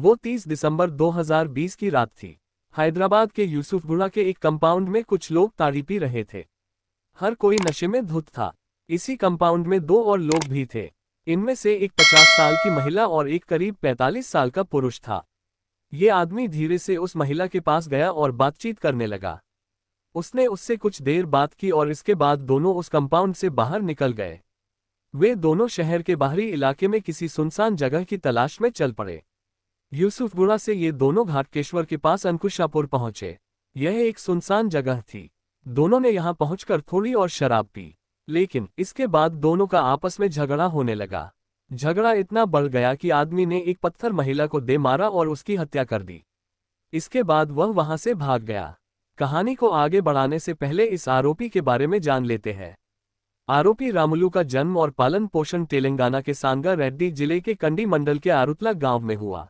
वो 30 दिसंबर 2020 की रात थी। हैदराबाद के यूसुफगुड़ा के एक कंपाउंड में कुछ लोग ताड़ी पी रहे थे। हर कोई नशे में धुत था। इसी कंपाउंड में दो और लोग भी थे। इनमें से एक 50 साल की महिला और एक करीब 45 साल का पुरुष था। ये आदमी धीरे से उस महिला के पास गया और बातचीत करने लगा। उसने उससे कुछ देर बात की और इसके बाद दोनों उस कंपाउंड से बाहर निकल गए। वे दोनों शहर के बाहरी इलाके में किसी सुनसान जगह की तलाश में चल पड़े। यूसुफगुड़ा से ये दोनों घाटकेश्वर के पास अंकुशापुर पहुंचे। यह एक सुनसान जगह थी। दोनों ने यहां पहुंचकर थोड़ी और शराब पी, लेकिन इसके बाद दोनों का आपस में झगड़ा होने लगा। झगड़ा इतना बढ़ गया कि आदमी ने एक पत्थर महिला को दे मारा और उसकी हत्या कर दी। इसके बाद वह वहां से भाग गया। कहानी को आगे बढ़ाने से पहले इस आरोपी के बारे में जान लेते हैं। आरोपी रामुलु का जन्म और पालन पोषण तेलंगाना के सांगा रेड्डी जिले के कंडी मंडल के आरुतला गांव में हुआ।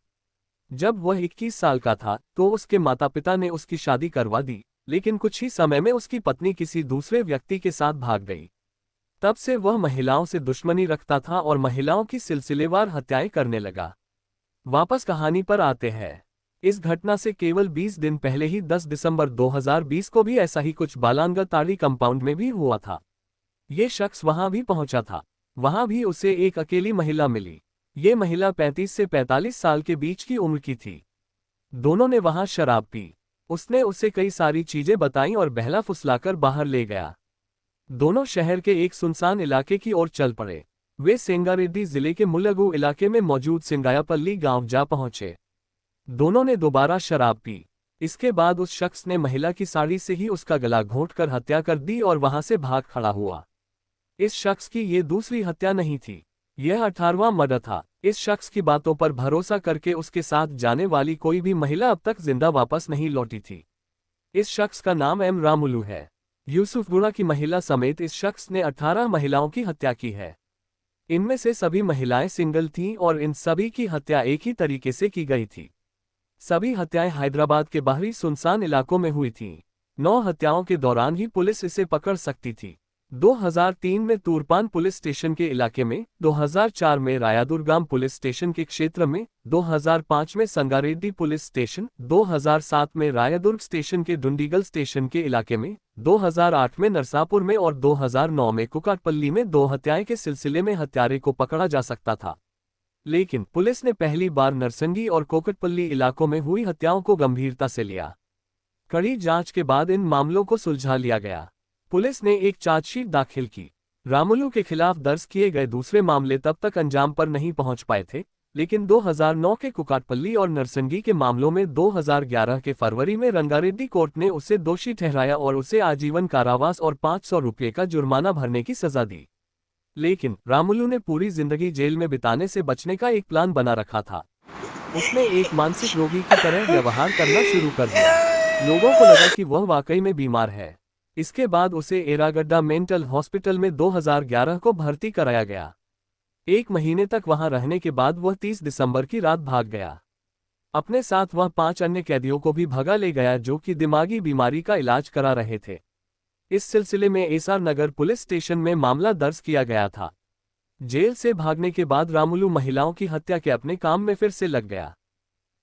जब वह 21 साल का था तो उसके माता पिता ने उसकी शादी करवा दी, लेकिन कुछ ही समय में उसकी पत्नी किसी दूसरे व्यक्ति के साथ भाग गई। तब से वह महिलाओं से दुश्मनी रखता था और महिलाओं की सिलसिलेवार हत्याएं करने लगा। वापस कहानी पर आते हैं। इस घटना से केवल 20 दिन पहले ही 10 दिसंबर 2020 को भी ऐसा ही कुछ बालांगा ताड़ी कंपाउंड में भी हुआ था। ये शख्स वहां भी पहुंचा था। वहां भी उसे एक अकेली महिला मिली। ये महिला 35 से 45 साल के बीच की उम्र की थी। दोनों ने वहां शराब पी। उसने उसे कई सारी चीजें बताईं और बहला फुसलाकर बाहर ले गया। दोनों शहर के एक सुनसान इलाके की ओर चल पड़े। वे सेंगारेड्डी जिले के मुलगू इलाके में मौजूद सिंगायापल्ली गांव जा पहुंचे। दोनों ने दोबारा शराब पी। इसके बाद उस शख्स ने महिला की साड़ी से ही उसका गला घोंटकर हत्या कर दी और वहां से भाग खड़ा हुआ। इस शख्स की ये दूसरी हत्या नहीं थी, यह 18वां मर्डर था। इस शख्स की बातों पर भरोसा करके उसके साथ जाने वाली कोई भी महिला अब तक जिंदा वापस नहीं लौटी थी। इस शख्स का नाम एम रामुलु है। यूसुफगुड़ा की महिला समेत इस शख्स ने 18 महिलाओं की हत्या की है। इनमें से सभी महिलाएं सिंगल थीं और इन सभी की हत्या एक ही तरीके से की गई थी। सभी हत्याएं हैदराबाद के बाहरी सुनसान इलाकों में हुई थीं। 9 हत्याओं के दौरान ही पुलिस इसे पकड़ सकती थी। 2003 में तूरपान पुलिस स्टेशन के इलाके में, 2004 में रायादुर्गाम पुलिस स्टेशन के क्षेत्र में, 2005 में संगारेड्डी पुलिस स्टेशन, 2007 में रायदुर्ग स्टेशन के डुंडीगल स्टेशन के इलाके में, 2008 में नरसापुर में और 2009 में कुकाटपल्ली में 2 हत्याएं के सिलसिले में हत्यारे को पकड़ा जा सकता था। लेकिन पुलिस ने पहली बार नरसंगी और कोकटपल्ली इलाकों में हुई हत्याओं को गंभीरता से लिया। कड़ी जांच के बाद इन मामलों को सुलझा लिया गया। पुलिस ने एक चार्जशीट दाखिल की। रामुलु के खिलाफ दर्ज किए गए दूसरे मामले तब तक अंजाम पर नहीं पहुंच पाए थे, लेकिन 2009 के कुकाटपल्ली और नरसंगी के मामलों में 2011 के फरवरी में रंगारेड्डी कोर्ट ने उसे दोषी ठहराया और उसे आजीवन कारावास और 500 रुपये का जुर्माना भरने की सजा दी। लेकिन रामुलु ने पूरी जिंदगी जेल में बिताने से बचने का एक प्लान बना रखा था। उसने एक मानसिक रोगी की तरह व्यवहार करना शुरू कर दिया। लोगों को लगा कि वह वाकई में बीमार है। इसके बाद उसे एरागड्डा मेंटल हॉस्पिटल में 2011 को भर्ती कराया गया। 1 महीने तक वहां रहने के बाद वह 30 दिसंबर की रात भाग गया। अपने साथ वह 5 अन्य कैदियों को भी भगा ले गया जो कि दिमागी बीमारी का इलाज करा रहे थे। इस सिलसिले में एसआर नगर पुलिस स्टेशन में मामला दर्ज किया गया था। जेल से भागने के बाद रामुलु महिलाओं की हत्या के अपने काम में फिर से लग गया।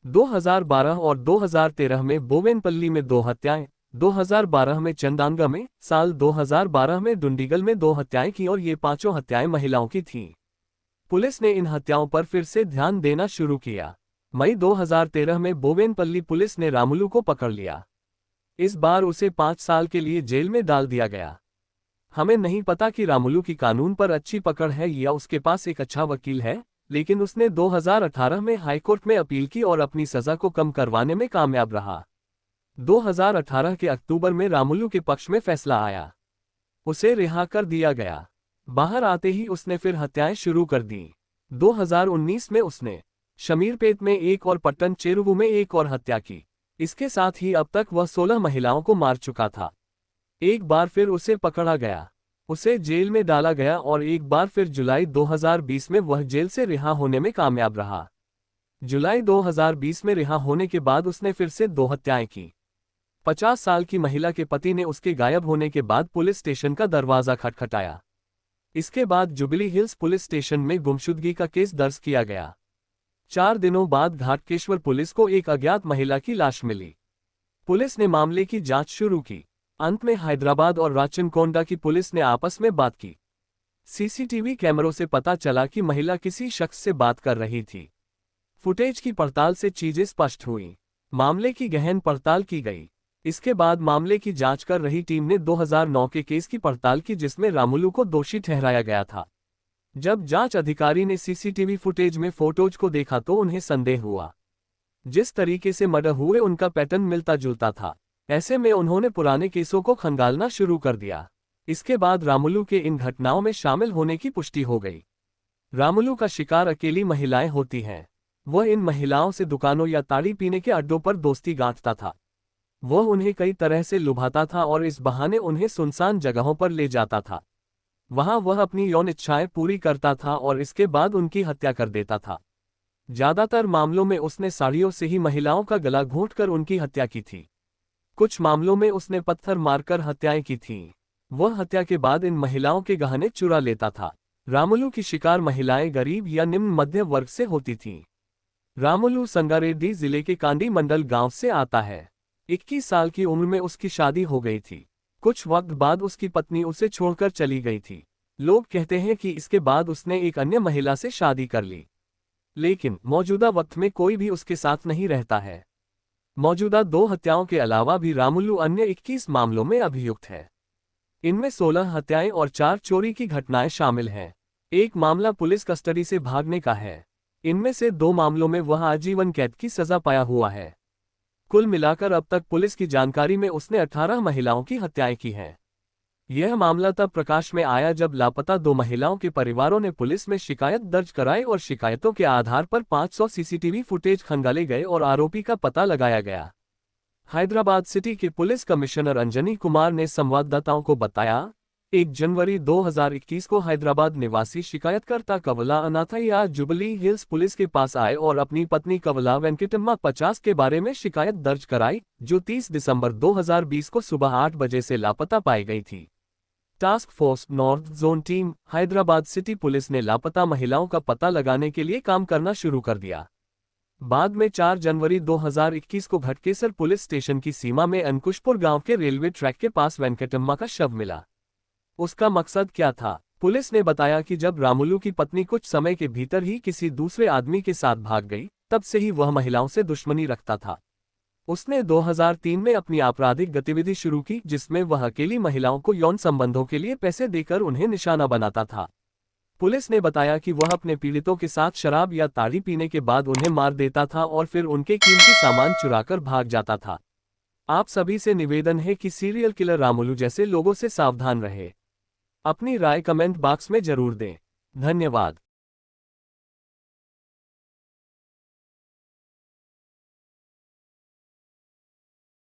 2012 और 2013 में बोवेनपल्ली में 2 हत्याएं, 2012 में चंदांगा में, साल 2012 में डुंडीगल में 2 हत्याएं की और ये 5 हत्याएं महिलाओं की थीं। पुलिस ने इन हत्याओं पर फिर से ध्यान देना शुरू किया। मई 2013 में बोवेनपल्ली पुलिस ने रामुलु को पकड़ लिया। इस बार उसे 5 साल के लिए जेल में डाल दिया गया। हमें नहीं पता कि रामुलु की कानून पर अच्छी पकड़ है या उसके पास एक अच्छा वकील है, लेकिन उसने 2018 में हाईकोर्ट में अपील की और अपनी सजा को कम करवाने में कामयाब रहा। 2018 के अक्टूबर में रामुलु के पक्ष में फैसला आया। उसे रिहा कर दिया गया। बाहर आते ही उसने फिर हत्याएं शुरू कर दी। 2019 में उसने शमीरपेट में 1 और पट्टन चेरुवु में 1 और हत्या की। इसके साथ ही अब तक वह 16 महिलाओं को मार चुका था। एक बार फिर उसे पकड़ा गया, उसे जेल में डाला गया और एक बार फिर जुलाई 2020 में वह जेल से रिहा होने में कामयाब रहा। जुलाई 2020 में रिहा होने के बाद उसने फिर से 2 हत्याएं की। 50 साल की महिला के पति ने उसके गायब होने के बाद पुलिस स्टेशन का दरवाजा खटखटाया। इसके बाद जुबिली हिल्स पुलिस स्टेशन में गुमशुदगी का केस दर्ज किया गया। 4 दिनों बाद घाटकेश्वर पुलिस को एक अज्ञात महिला की लाश मिली। पुलिस ने मामले की जांच शुरू की। अंत में हैदराबाद और राचनकोंडा की पुलिस ने आपस में बात की। सीसीटीवी कैमरों से पता चला कि महिला किसी शख्स से बात कर रही थी। फुटेज की पड़ताल से चीजें स्पष्ट हुईं। मामले की गहन पड़ताल की गई। इसके बाद मामले की जांच कर रही टीम ने 2009 के केस की पड़ताल की जिसमें रामुलू को दोषी ठहराया गया था। जब जांच अधिकारी ने सीसीटीवी फुटेज में फोटोज को देखा तो उन्हें संदेह हुआ। जिस तरीके से मर्डर हुए उनका पैटर्न मिलता जुलता था। ऐसे में उन्होंने पुराने केसों को खंगालना शुरू कर दिया। इसके बाद रामुलू के इन घटनाओं में शामिल होने की पुष्टि हो गई। रामुलू का शिकार अकेली महिलाएं होती हैं। वह इन महिलाओं से दुकानों या ताड़ी पीने के अड्डों पर दोस्ती गांठता था। वह उन्हें कई तरह से लुभाता था और इस बहाने उन्हें सुनसान जगहों पर ले जाता था। वहां वह अपनी यौन इच्छाएं पूरी करता था और इसके बाद उनकी हत्या कर देता था। ज्यादातर मामलों में उसने साड़ियों से ही महिलाओं का गला घोंटकर उनकी हत्या की थी। कुछ मामलों में उसने पत्थर मारकर हत्याएं की थीं। वह हत्या के बाद इन महिलाओं के गहने चुरा लेता था। रामुलू की शिकार महिलाएं गरीब या निम्न मध्य वर्ग से होती थीं। रामुलू संगारेड्डी जिले के कांडी मंडल गांव से आता है। 21 साल की उम्र में उसकी शादी हो गई थी। कुछ वक्त बाद उसकी पत्नी उसे छोड़कर चली गई थी। लोग कहते हैं कि इसके बाद उसने एक अन्य महिला से शादी कर ली, लेकिन मौजूदा वक्त में कोई भी उसके साथ नहीं रहता है। मौजूदा 2 हत्याओं के अलावा भी रामुलू अन्य 21 मामलों में अभियुक्त है। इनमें 16 हत्याएं और 4 चोरी की घटनाएं शामिल हैं। एक मामला पुलिस कस्टडी से भागने का है। इनमें से 2 मामलों में वह आजीवन कैद की सजा पाया हुआ है। कुल मिलाकर अब तक पुलिस की जानकारी में उसने 18 महिलाओं की हत्याएं की हैं। यह मामला तब प्रकाश में आया जब लापता 2 महिलाओं के परिवारों ने पुलिस में शिकायत दर्ज कराई और शिकायतों के आधार पर 500 सीसीटीवी फुटेज खंगाले गए और आरोपी का पता लगाया गया। हैदराबाद सिटी के पुलिस कमिश्नर अंजनी कुमार ने संवाददाताओं को बताया, 1 जनवरी 2021 को हैदराबाद निवासी शिकायतकर्ता कवला अनाथैया जुबली हिल्स पुलिस के पास आए और अपनी पत्नी कवला वेंकटम्मा 50 के बारे में शिकायत दर्ज कराई, जो 30 दिसंबर 2020 को सुबह 8 बजे से लापता पाई गई थी। Task force north zone team Hyderabad city police ने लापता महिलाओं का पता लगाने के लिए काम करना शुरू कर दिया। बाद में 4 जनवरी 2021 को घटकेसर पुलिस स्टेशन की सीमा में अंकुशपुर गांव के रेलवे ट्रैक के पास वेंकटम्मा का शव मिला। उसका मकसद क्या था? पुलिस ने बताया कि जब रामुलू की पत्नी कुछ समय के भीतर ही किसी दूसरे आदमी के साथ भाग गई, तब से ही वह महिलाओं से दुश्मनी रखता था। उसने 2003 में अपनी आपराधिक गतिविधि शुरू की जिसमें वह अकेली महिलाओं को यौन संबंधों के लिए पैसे देकर उन्हें निशाना बनाता था। पुलिस ने बताया कि वह अपने पीड़ितों के साथ शराब या ताड़ी पीने के बाद उन्हें मार देता था और फिर उनके कीमती सामान चुराकर भाग जाता था। आप सभी से निवेदन है कि सीरियल किलर रामुलू जैसे लोगों से सावधान रहे। अपनी राय कमेंट बॉक्स में जरूर दें। धन्यवाद।